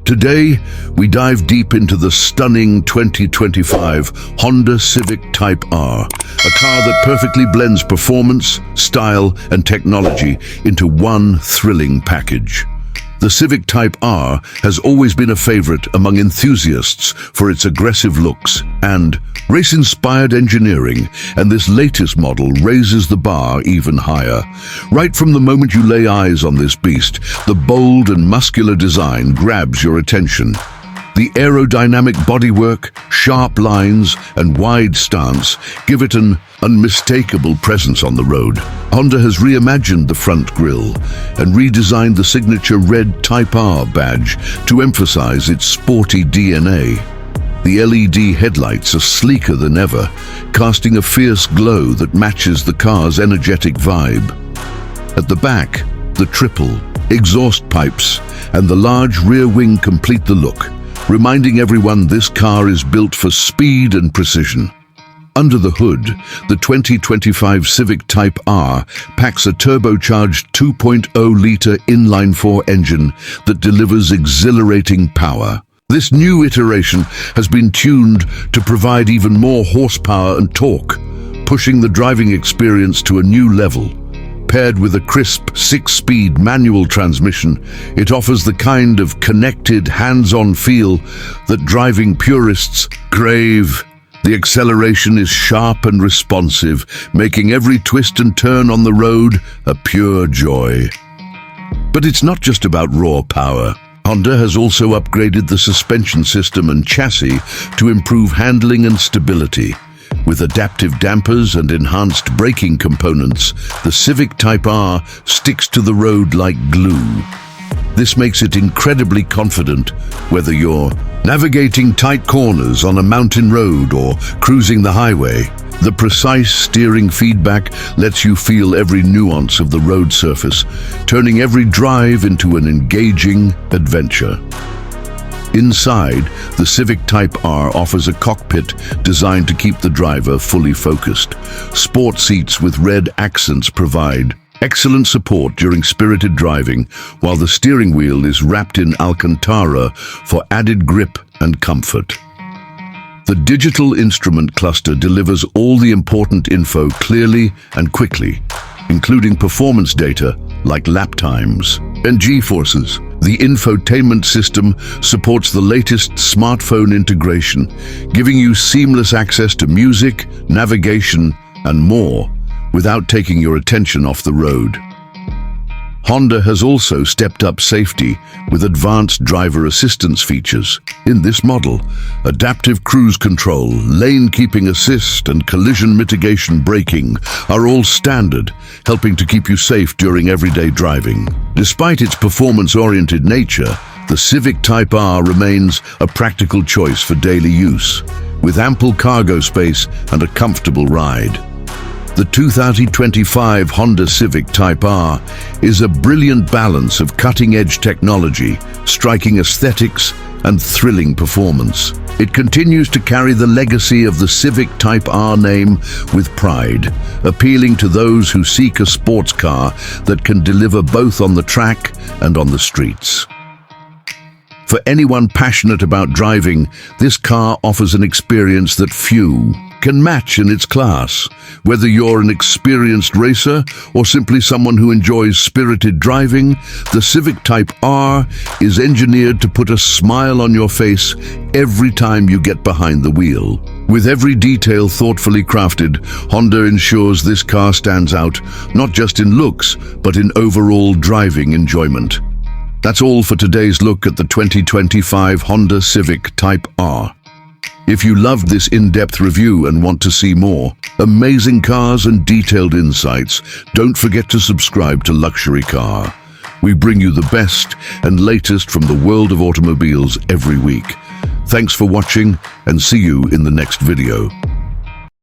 Today, we dive deep into the stunning 2025 Honda Civic Type R, a car that perfectly blends performance, style, and technology into one thrilling package. The Civic Type R has always been a favorite among enthusiasts for its aggressive looks and race-inspired engineering, and this latest model raises the bar even higher. Right from the moment you lay eyes on this beast, the bold and muscular design grabs your attention. The aerodynamic bodywork, sharp lines, and wide stance give it an unmistakable presence on the road. Honda has reimagined the front grille and redesigned the signature red Type R badge to emphasize its sporty DNA. The LED headlights are sleeker than ever, casting a fierce glow that matches the car's energetic vibe. At the back, the triple exhaust pipes and the large rear wing complete the look, reminding everyone this car is built for speed and precision. Under the hood, the 2025 Civic Type R packs a turbocharged 2.0-liter inline-4 engine that delivers exhilarating power. This new iteration has been tuned to provide even more horsepower and torque, pushing the driving experience to a new level. Paired with a crisp 6-speed manual transmission, it offers the kind of connected, hands-on feel that driving purists crave. The acceleration is sharp and responsive, making every twist and turn on the road a pure joy. But it's not just about raw power. Honda has also upgraded the suspension system and chassis to improve handling and stability. With adaptive dampers and enhanced braking components, the Civic Type R sticks to the road like glue. This makes it incredibly confident whether you're navigating tight corners on a mountain road or cruising the highway. The precise steering feedback lets you feel every nuance of the road surface, turning every drive into an engaging adventure. Inside, the Civic Type R offers a cockpit designed to keep the driver fully focused. Sport seats with red accents provide excellent support during spirited driving, while the steering wheel is wrapped in Alcantara for added grip and comfort. The digital instrument cluster delivers all the important info clearly and quickly, including performance data like lap times and G-forces. The infotainment system supports the latest smartphone integration, giving you seamless access to music, navigation, and more without taking your attention off the road. Honda has also stepped up safety with advanced driver assistance features. In this model, adaptive cruise control, lane keeping assist, and collision mitigation braking are all standard, helping to keep you safe during everyday driving. Despite its performance-oriented nature, the Civic Type R remains a practical choice for daily use, with ample cargo space and a comfortable ride. The 2025 Honda Civic Type R is a brilliant balance of cutting-edge technology, striking aesthetics, and thrilling performance. It continues to carry the legacy of the Civic Type R name with pride, appealing to those who seek a sports car that can deliver both on the track and on the streets. For anyone passionate about driving, this car offers an experience that few can match in its class. Whether you're an experienced racer or simply someone who enjoys spirited driving, the Civic Type R is engineered to put a smile on your face every time you get behind the wheel. With every detail thoughtfully crafted, Honda ensures this car stands out, not just in looks, but in overall driving enjoyment. That's all for today's look at the 2025 Honda Civic Type R. If you loved this in-depth review and want to see more amazing cars and detailed insights, don't forget to subscribe to Luxury Car. We bring you the best and latest from the world of automobiles every week. Thanks for watching, and see you in the next video.